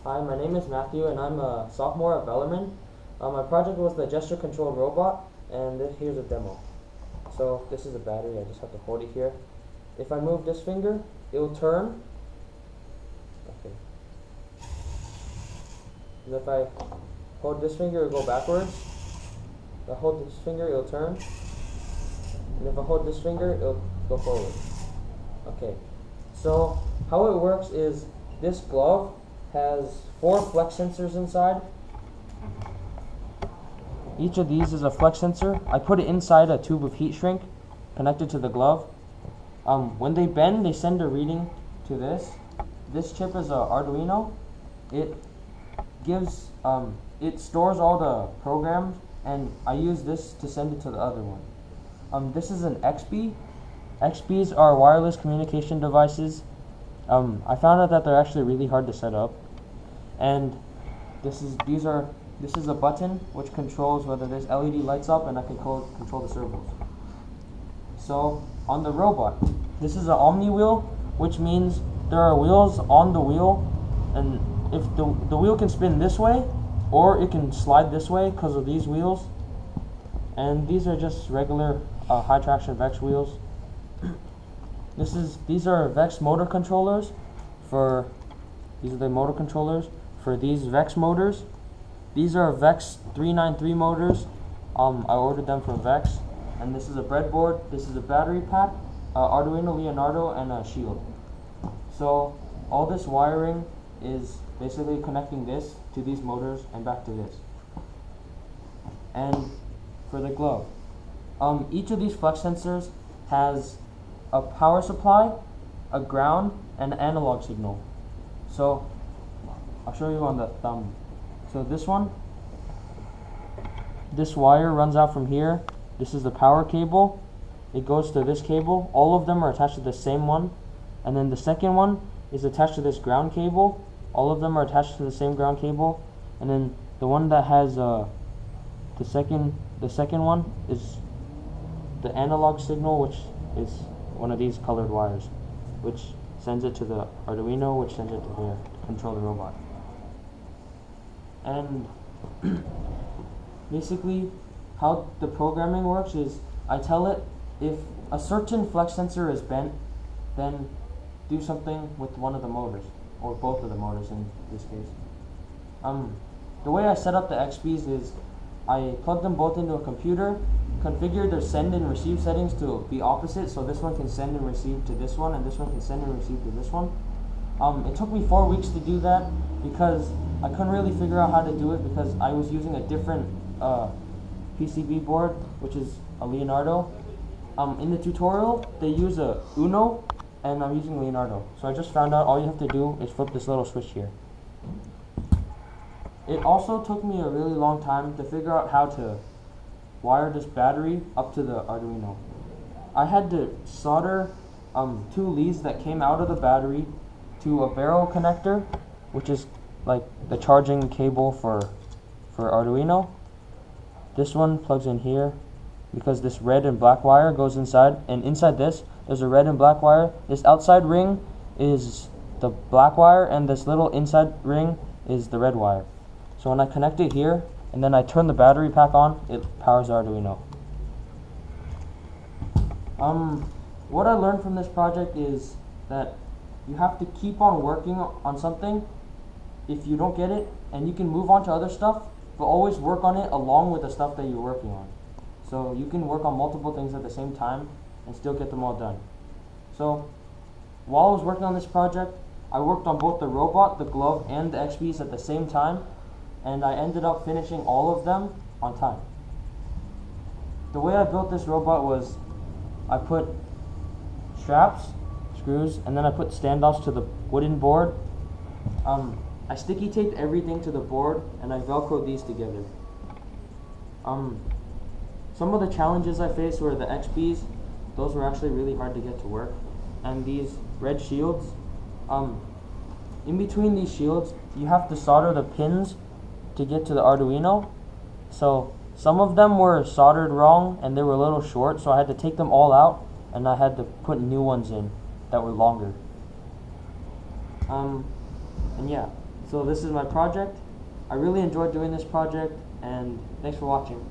Hi, my name is Matthew and I'm a sophomore at Bellarmine. My project was the gesture controlled robot, and here's a demo. So this is a battery, I just have to hold it here. If I move this finger, it will turn. Okay. And if I hold this finger, it will go backwards. If I hold this finger, it will turn. And if I hold this finger, it will go forward. Okay. So how it works is this glove has 4 flex sensors inside. Each of these is a flex sensor. I put it inside a tube of heat shrink connected to the glove. When they bend, they send a reading to this. This chip is a Arduino. It gives, it stores all the programs, and I use this to send it to the other one. This is an XB. XBs are wireless communication devices. I found out that they're actually really hard to set up. And this is a button which controls whether this LED lights up, and I can control the servos. So on the robot, this is an omni wheel, which means there are wheels on the wheel, and if the wheel can spin this way or it can slide this way because of these wheels. And these are just regular high traction Vex wheels. These are Vex motor controllers these are the motor controllers for these Vex motors. These are Vex 393 motors. I ordered them from Vex. And this is a breadboard, this is a battery pack, Arduino Leonardo, and a shield. So all this wiring is basically connecting this to these motors and back to this. And for the glove, each of these flex sensors has a power supply, a ground, and an analog signal. So I'll show you on the thumb. So this wire runs out from here. This is the power cable. It goes to this cable. All of them are attached to the same one. And then the second one is attached to this ground cable. All of them are attached to the same ground cable. And then the one that has the second one is the analog signal, which is one of these colored wires, which sends it to the Arduino, which sends it to here to control the robot. And basically how the programming works is I tell it if a certain flex sensor is bent, then do something with one of the motors, or both of the motors in this case. The way I set up the XPs is I plug them both into a computer, configure their send and receive settings to be opposite, so this one can send and receive to this one, and this one can send and receive to this one. It took me 4 weeks to do that because I couldn't really figure out how to do it because I was using a different PCB board, which is a Leonardo. In the tutorial, they use a Uno, and I'm using Leonardo. So I just found out all you have to do is flip this little switch here. It also took me a really long time to figure out how to wire this battery up to the Arduino. I had to solder 2 leads that came out of the battery to a barrel connector, which is like the charging cable for Arduino. This one plugs in here because this red and black wire goes inside, and inside this there's a red and black wire. This outside ring is the black wire, and this little inside ring is the red wire. So when I connect it here and then I turn the battery pack on, it powers Arduino. What I learned from this project is that you have to keep on working on something if you don't get it, and you can move on to other stuff, but always work on it along with the stuff that you're working on. So you can work on multiple things at the same time and still get them all done. So while I was working on this project, I worked on both the robot, the glove, and the XPs at the same time, and I ended up finishing all of them on time. The way I built this robot was I put straps, screws, and then I put standoffs to the wooden board. I sticky taped everything to the board, and I velcroed these together. Some of the challenges I faced were the XPs. Those were actually really hard to get to work. And these red shields. In between these shields, you have to solder the pins to get to the Arduino. So some of them were soldered wrong, and they were a little short, so I had to take them all out, and I had to put new ones in that were longer. And yeah, So this is my project. I really enjoyed doing this project, and thanks for watching.